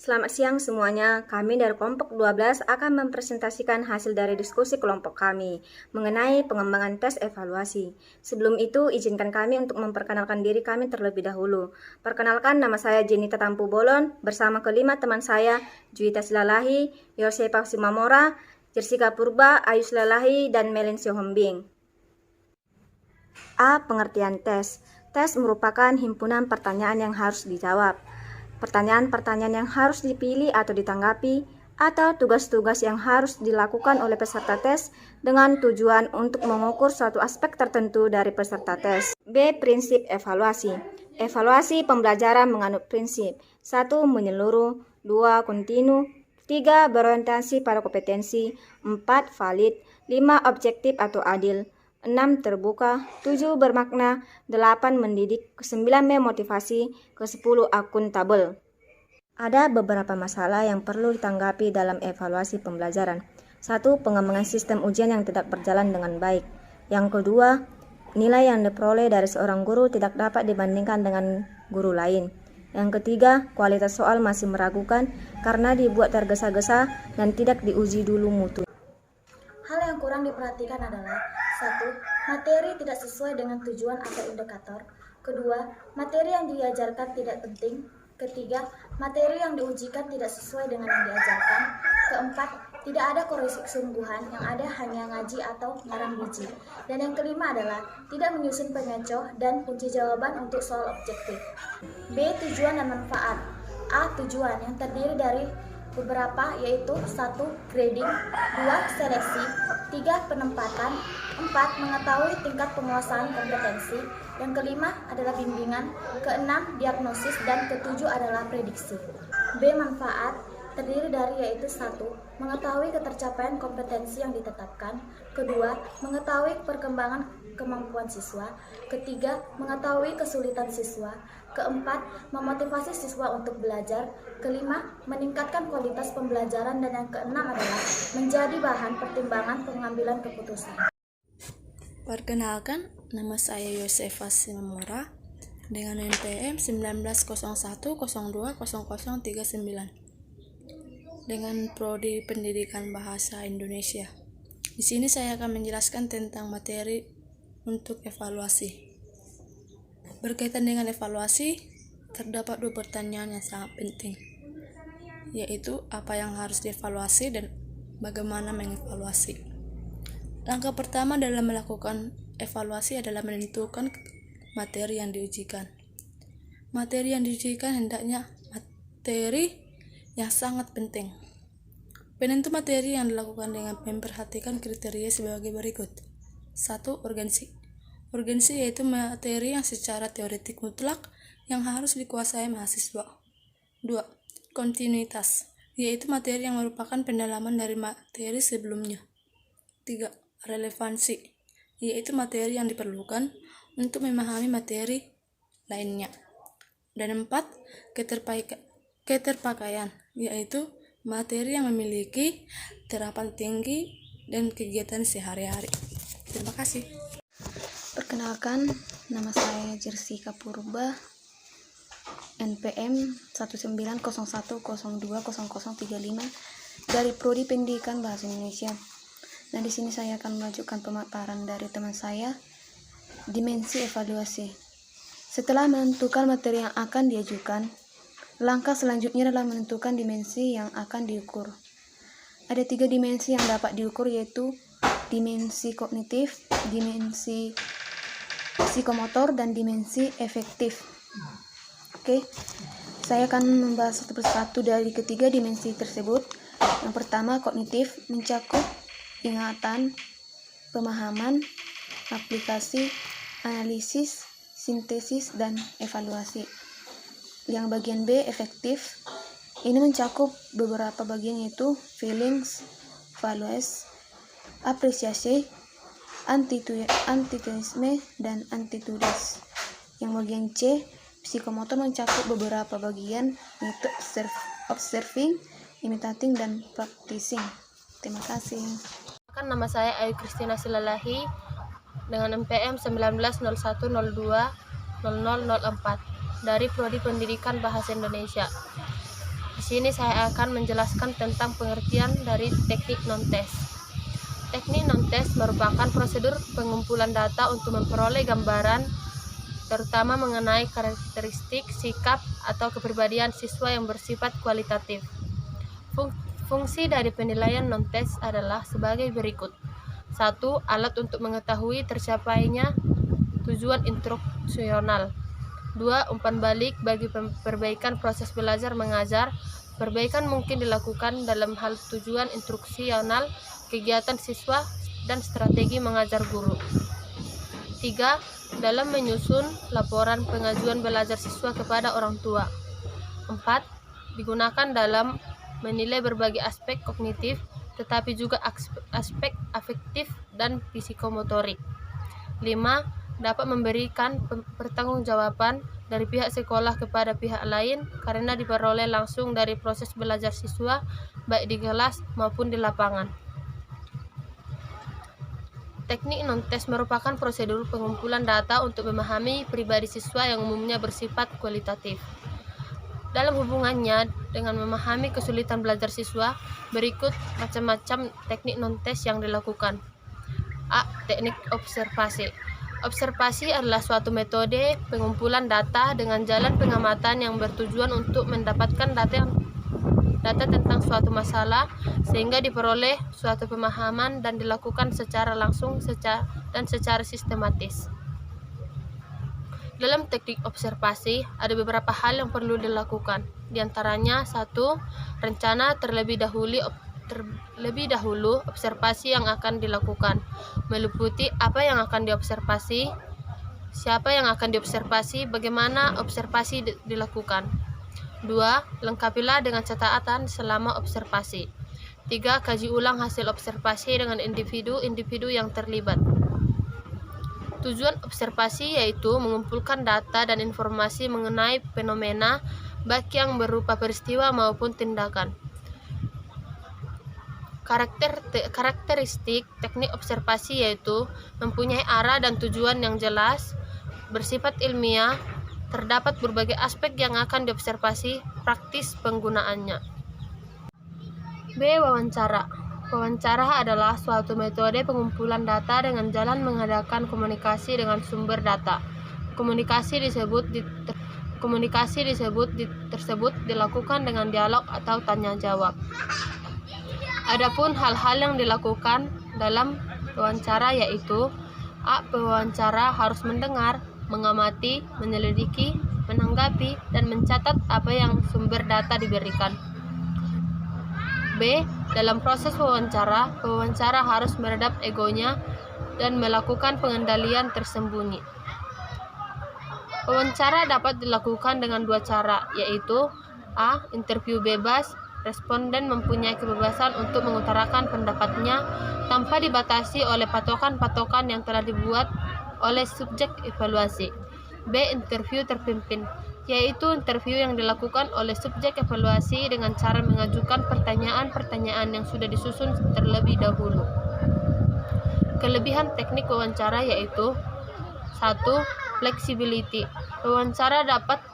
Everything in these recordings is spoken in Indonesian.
Selamat siang semuanya, kami dari kelompok 12 akan mempresentasikan hasil dari diskusi kelompok kami mengenai pengembangan tes evaluasi. Sebelum itu, izinkan kami untuk memperkenalkan diri kami terlebih dahulu. Perkenalkan, nama saya Jenita Tampu Bolon, bersama kelima teman saya, Juwita Silalahi, Yosefa Simamora, Jessica Purba, Ayu Silalahi, dan Melencio Hombing. A. Pengertian tes. Tes merupakan himpunan pertanyaan yang harus dijawab. Pertanyaan-pertanyaan yang harus dipilih atau ditanggapi, atau tugas-tugas yang harus dilakukan oleh peserta tes dengan tujuan untuk mengukur suatu aspek tertentu dari peserta tes. B. Prinsip evaluasi. Evaluasi pembelajaran menganut prinsip 1. Menyeluruh, 2. Kontinu, 3. Berorientasi pada kompetensi, 4. Valid, 5. Objektif atau adil, 6. Terbuka, 7. Bermakna, 8. Mendidik, 9. Memotivasi, 10. Akuntabel. Ada beberapa masalah yang perlu ditanggapi dalam evaluasi pembelajaran. 1. Pengembangan sistem ujian yang tidak berjalan dengan baik. Yang kedua, nilai yang diperoleh dari seorang guru tidak dapat dibandingkan dengan guru lain. Yang ketiga, kualitas soal masih meragukan karena dibuat tergesa-gesa dan tidak diuji dulu mutu. Hal yang kurang diperhatikan adalah 1. Materi tidak sesuai dengan tujuan atau indikator. Kedua, materi yang diajarkan tidak penting. Ketiga, materi yang diujikan tidak sesuai dengan yang diajarkan. Keempat, tidak ada koreksi kesungguhan, yang ada hanya ngaji atau ngarang biji. Dan yang kelima adalah tidak menyusun pengecoh dan kunci jawaban untuk soal objektif. B. Tujuan dan manfaat. A. Tujuan yang terdiri dari beberapa, yaitu 1. Grading, 2. Seleksi, 3. Penempatan, 4. Mengetahui tingkat penguasaan kompetensi, yang kelima adalah bimbingan, keenam diagnosis, dan ketujuh adalah prediksi. B. Manfaat terdiri dari yaitu 1. Mengetahui ketercapaian kompetensi yang ditetapkan, kedua. Mengetahui perkembangan kemampuan siswa, ketiga. Mengetahui kesulitan siswa, keempat. Memotivasi siswa untuk belajar, kelima. Meningkatkan kualitas pembelajaran, dan yang keenam adalah menjadi bahan pertimbangan pengambilan keputusan. Perkenalkan, nama saya Yosefa Simamora dengan NPM 1901020039 dengan Prodi Pendidikan Bahasa Indonesia. Di sini saya akan menjelaskan tentang materi untuk evaluasi. Berkaitan dengan evaluasi, terdapat dua pertanyaan yang sangat penting, yaitu apa yang harus dievaluasi dan bagaimana mengevaluasi. Langkah pertama dalam melakukan evaluasi adalah menentukan materi yang diujikan. Materi yang diujikan hendaknya materi yang sangat penting. Penentu materi yang dilakukan dengan memperhatikan kriteria sebagai berikut. 1. Urgensi. Urgensi yaitu materi yang secara teoretik mutlak yang harus dikuasai mahasiswa. 2. Kontinuitas, yaitu materi yang merupakan pendalaman dari materi sebelumnya. 3. Relevansi, yaitu materi yang diperlukan untuk memahami materi lainnya. Dan 4. Keterpakaian, yaitu materi yang memiliki terapan tinggi dan kegiatan sehari-hari. Terima kasih. Perkenalkan, nama saya Jessica Purba, NPM 1901020035 dari Prodi Pendidikan Bahasa Indonesia. Nah, di sini saya akan melanjutkan pemaparan dari teman saya, dimensi evaluasi. Setelah menentukan materi yang akan diajukan, langkah selanjutnya adalah menentukan dimensi yang akan diukur. Ada 3 dimensi yang dapat diukur, yaitu dimensi kognitif, dimensi psikomotor, dan dimensi efektif. Oke, saya akan membahas satu persatu dari ketiga dimensi tersebut. Yang pertama, kognitif, mencakup ingatan, pemahaman, aplikasi, analisis, sintesis, dan evaluasi. Yang bagian B, efektif, ini mencakup beberapa bagian, yaitu feelings, values, apresiasi, antituisme, dan antitudes. Yang bagian C, psikomotor, mencakup beberapa bagian, yaitu observing, imitating, dan practicing. Terima kasih. Nama saya Ayu Kristina Silalahi dengan NPM 1901020004 dari Prodi Pendidikan Bahasa Indonesia. Di sini saya akan menjelaskan tentang pengertian dari teknik non-tes. Teknik non-tes merupakan prosedur pengumpulan data untuk memperoleh gambaran terutama mengenai karakteristik, sikap, atau kepribadian siswa yang bersifat kualitatif. Fungsi dari penilaian non-tes adalah sebagai berikut. 1. Alat untuk mengetahui tercapainya tujuan instruksional. 2. Umpan balik bagi perbaikan proses belajar mengajar. Perbaikan mungkin dilakukan dalam hal tujuan instruksional, kegiatan siswa, dan strategi mengajar guru. 3. Dalam menyusun laporan pengajuan belajar siswa kepada orang tua. 4. Digunakan dalam menilai berbagai aspek kognitif, tetapi juga aspek afektif dan psikomotorik. 5. Dapat memberikan pertanggungjawaban dari pihak sekolah kepada pihak lain karena diperoleh langsung dari proses belajar siswa, baik di kelas maupun di lapangan. Teknik non-tes merupakan prosedur pengumpulan data untuk memahami pribadi siswa yang umumnya bersifat kualitatif. Dalam hubungannya dengan memahami kesulitan belajar siswa, berikut macam-macam teknik non-tes yang dilakukan. A. Teknik observasi. Observasi adalah suatu metode pengumpulan data dengan jalan pengamatan yang bertujuan untuk mendapatkan data tentang suatu masalah sehingga diperoleh suatu pemahaman dan dilakukan secara langsung dan secara sistematis. Dalam teknik observasi, ada beberapa hal yang perlu dilakukan. Di antaranya, 1. Rencana terlebih dahulu observasi yang akan dilakukan, meliputi apa yang akan diobservasi, siapa yang akan diobservasi, bagaimana observasi dilakukan. 2. Lengkapilah dengan catatan selama observasi. 3. Kaji ulang hasil observasi dengan individu-individu yang terlibat. Tujuan observasi yaitu mengumpulkan data dan informasi mengenai fenomena, baik yang berupa peristiwa maupun tindakan. Karakteristik teknik observasi yaitu mempunyai arah dan tujuan yang jelas, bersifat ilmiah, terdapat berbagai aspek yang akan diobservasi, praktis penggunaannya. B. Wawancara. Wawancara adalah suatu metode pengumpulan data dengan jalan mengadakan komunikasi dengan sumber data. Komunikasi tersebut dilakukan dengan dialog atau tanya jawab. Adapun hal-hal yang dilakukan dalam wawancara yaitu: A. Pewawancara harus mendengar, mengamati, menyelidiki, menanggapi, dan mencatat apa yang sumber data diberikan. B. Dalam proses wawancara, pewawancara harus meredam egonya dan melakukan pengendalian tersembunyi. Wawancara dapat dilakukan dengan dua cara, yaitu: A. Interview bebas. Responden mempunyai kebebasan untuk mengutarakan pendapatnya tanpa dibatasi oleh patokan-patokan yang telah dibuat oleh subjek evaluasi. B. Interview terpimpin, yaitu interview yang dilakukan oleh subjek evaluasi dengan cara mengajukan pertanyaan-pertanyaan yang sudah disusun terlebih dahulu. Kelebihan teknik wawancara yaitu: 1. Flexibility. Wawancara dapat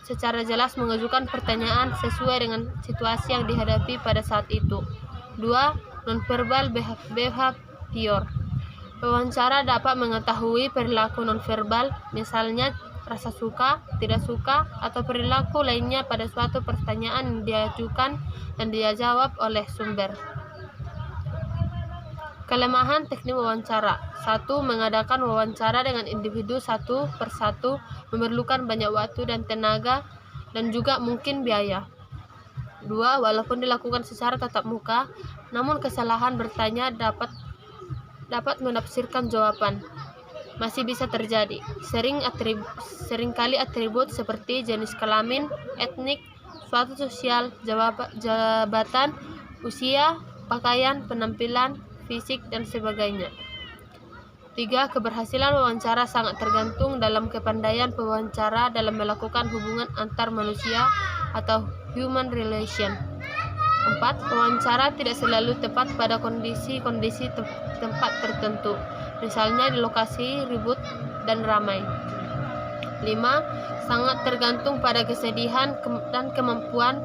secara jelas mengajukan pertanyaan sesuai dengan situasi yang dihadapi pada saat itu. 2. Nonverbal behavior. Wawancara dapat mengetahui perilaku nonverbal, misalnya rasa suka, tidak suka, atau perilaku lainnya pada suatu pertanyaan yang diajukan dan dijawab oleh sumber. Kelemahan teknik wawancara: 1. Mengadakan wawancara dengan individu satu persatu memerlukan banyak waktu dan tenaga dan juga mungkin biaya. 2. Walaupun dilakukan secara tatap muka, namun kesalahan bertanya dapat menafsirkan jawaban masih bisa terjadi. Seringkali atribut seperti jenis kelamin, etnik, suatu sosial, jabatan, usia, pakaian, penampilan, fisik, dan sebagainya. 3. Keberhasilan wawancara sangat tergantung dalam kepandaian pewawancara dalam melakukan hubungan antar manusia atau human relation. 4. Wawancara tidak selalu tepat pada kondisi-kondisi tempat tertentu, misalnya di lokasi ribut dan ramai. 5. Sangat tergantung pada kesedihan dan kemampuan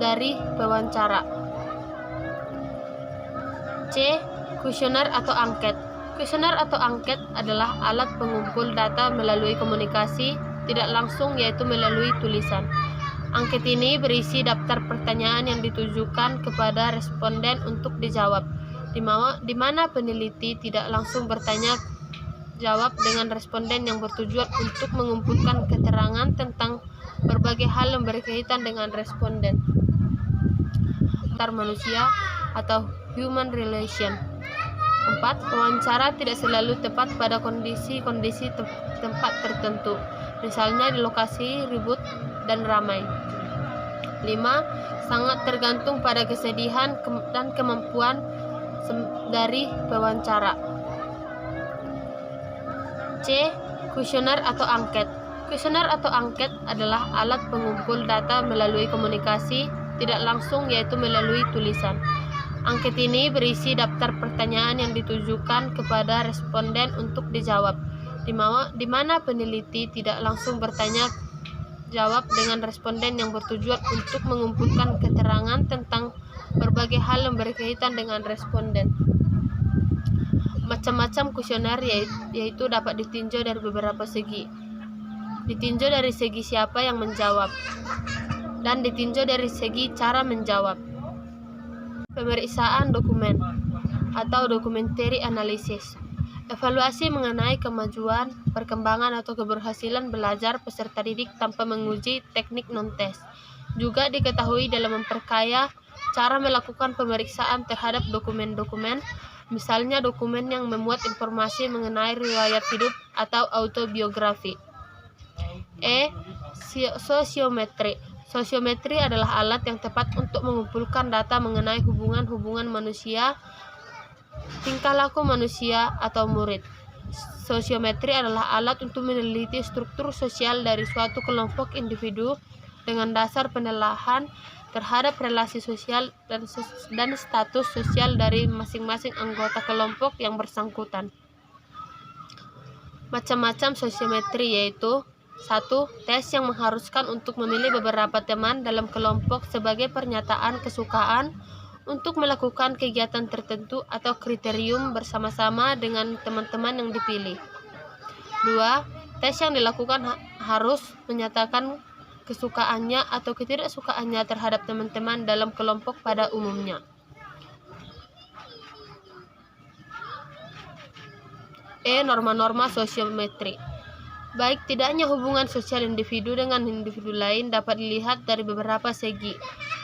dari wawancara. C. Kuesioner atau angket. Kuesioner atau angket adalah alat pengumpul data melalui komunikasi tidak langsung, yaitu melalui tulisan. Angket ini berisi daftar pertanyaan yang ditujukan kepada responden untuk dijawab, di mana peneliti tidak langsung bertanya jawab dengan responden yang bertujuan untuk mengumpulkan keterangan tentang berbagai hal yang berkaitan dengan responden antar manusia atau human relation. 4. Wawancara tidak selalu tepat pada kondisi-kondisi tempat tertentu, misalnya di lokasi ribut dan ramai. 5. Sangat tergantung pada kesedihan dan kemampuan dari wawancara. C. Kuesioner atau angket. Kuesioner atau angket adalah alat pengumpul data melalui komunikasi tidak langsung, yaitu melalui tulisan. Angket ini berisi daftar pertanyaan yang ditujukan kepada responden untuk dijawab, di mana peneliti tidak langsung bertanya jawab dengan responden yang bertujuan untuk mengumpulkan keterangan tentang berbagai hal yang berkaitan dengan responden. Macam-macam kuesioner yaitu dapat ditinjau dari beberapa segi. Ditinjau dari segi siapa yang menjawab, dan ditinjau dari segi cara menjawab. Pemeriksaan dokumen atau documentary analysis. Evaluasi mengenai kemajuan, perkembangan atau keberhasilan belajar peserta didik tanpa menguji teknik non-tes. Juga diketahui dalam memperkaya cara melakukan pemeriksaan terhadap dokumen-dokumen, misalnya dokumen yang memuat informasi mengenai riwayat hidup atau autobiografi. E. Sosiometri. Sosiometri adalah alat yang tepat untuk mengumpulkan data mengenai hubungan-hubungan manusia, tingkah laku manusia, atau murid. Sosiometri adalah alat untuk meneliti struktur sosial dari suatu kelompok individu dengan dasar penelaahan terhadap relasi sosial dan status sosial dari masing-masing anggota kelompok yang bersangkutan. Macam-macam sosiometri yaitu: 1. Tes yang mengharuskan untuk memilih beberapa teman dalam kelompok sebagai pernyataan kesukaan untuk melakukan kegiatan tertentu atau kriterium bersama-sama dengan teman-teman yang dipilih. 2. Tes yang dilakukan harus menyatakan kesukaannya atau ketidaksukaannya terhadap teman-teman dalam kelompok pada umumnya. E. Norma-norma sosiometri. Baik tidaknya hubungan sosial individu dengan individu lain dapat dilihat dari beberapa segi,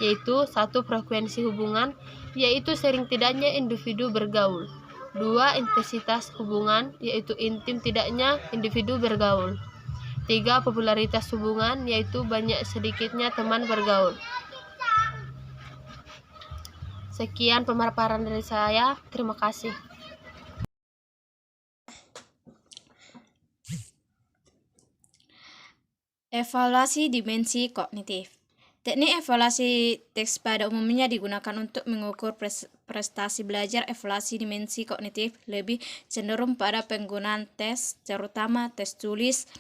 yaitu 1. Frekuensi hubungan, yaitu sering tidaknya individu bergaul. 2. Intensitas hubungan, yaitu intim tidaknya individu bergaul. 3. Popularitas hubungan, yaitu banyak sedikitnya teman bergaul. Sekian pemaparan dari saya, terima kasih. Evaluasi dimensi kognitif. Teknik evaluasi teks pada umumnya digunakan untuk mengukur prestasi belajar. Evaluasi dimensi kognitif lebih cenderung pada penggunaan tes, terutama tes tulis.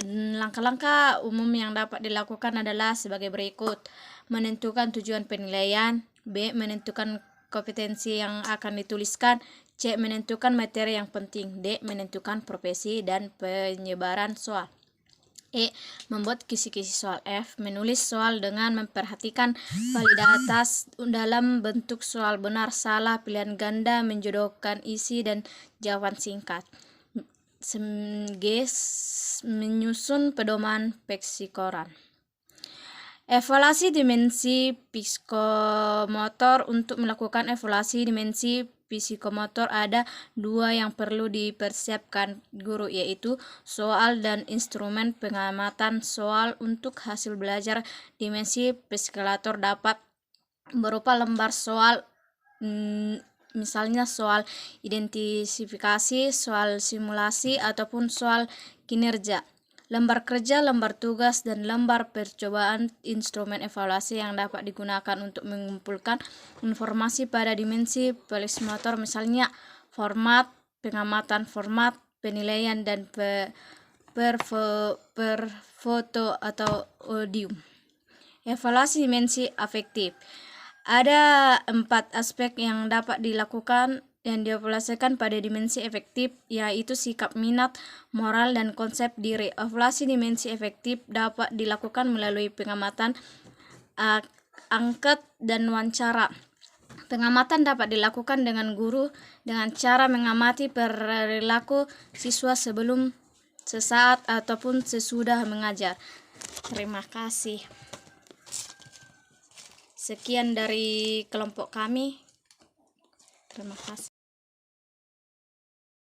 Langkah-langkah umum yang dapat dilakukan adalah sebagai berikut: menentukan tujuan penilaian, B. menentukan kompetensi yang akan dituliskan, C. menentukan materi yang penting, D. menentukan profesi dan penyebaran soal. E. Membuat kisi-kisi soal. F. Menulis soal dengan memperhatikan validitas dalam bentuk soal benar, salah, pilihan ganda, menjodohkan isi, dan jawaban singkat. G. Menyusun pedoman psikoran. Evaluasi dimensi psikomotor. Untuk melakukan evaluasi dimensi psikomotor ada 2 yang perlu dipersiapkan guru, yaitu soal dan instrumen pengamatan soal. Untuk hasil belajar dimensi psikomotor dapat berupa lembar soal, misalnya soal identifikasi, soal simulasi, ataupun soal kinerja, lembar kerja, lembar tugas, dan lembar percobaan. Instrumen evaluasi yang dapat digunakan untuk mengumpulkan informasi pada dimensi psikomotor, misalnya format pengamatan, format penilaian, dan per foto atau audio. Evaluasi dimensi afektif. Ada 4 aspek yang dapat dilakukan yang dievaluasikan pada dimensi efektif, yaitu sikap, minat, moral, dan konsep diri. Evaluasi dimensi efektif dapat dilakukan melalui pengamatan, angket, dan wawancara. Pengamatan dapat dilakukan dengan guru dengan cara mengamati perilaku siswa sebelum, sesaat, ataupun sesudah mengajar. Terima kasih. Sekian dari kelompok kami. Terima kasih.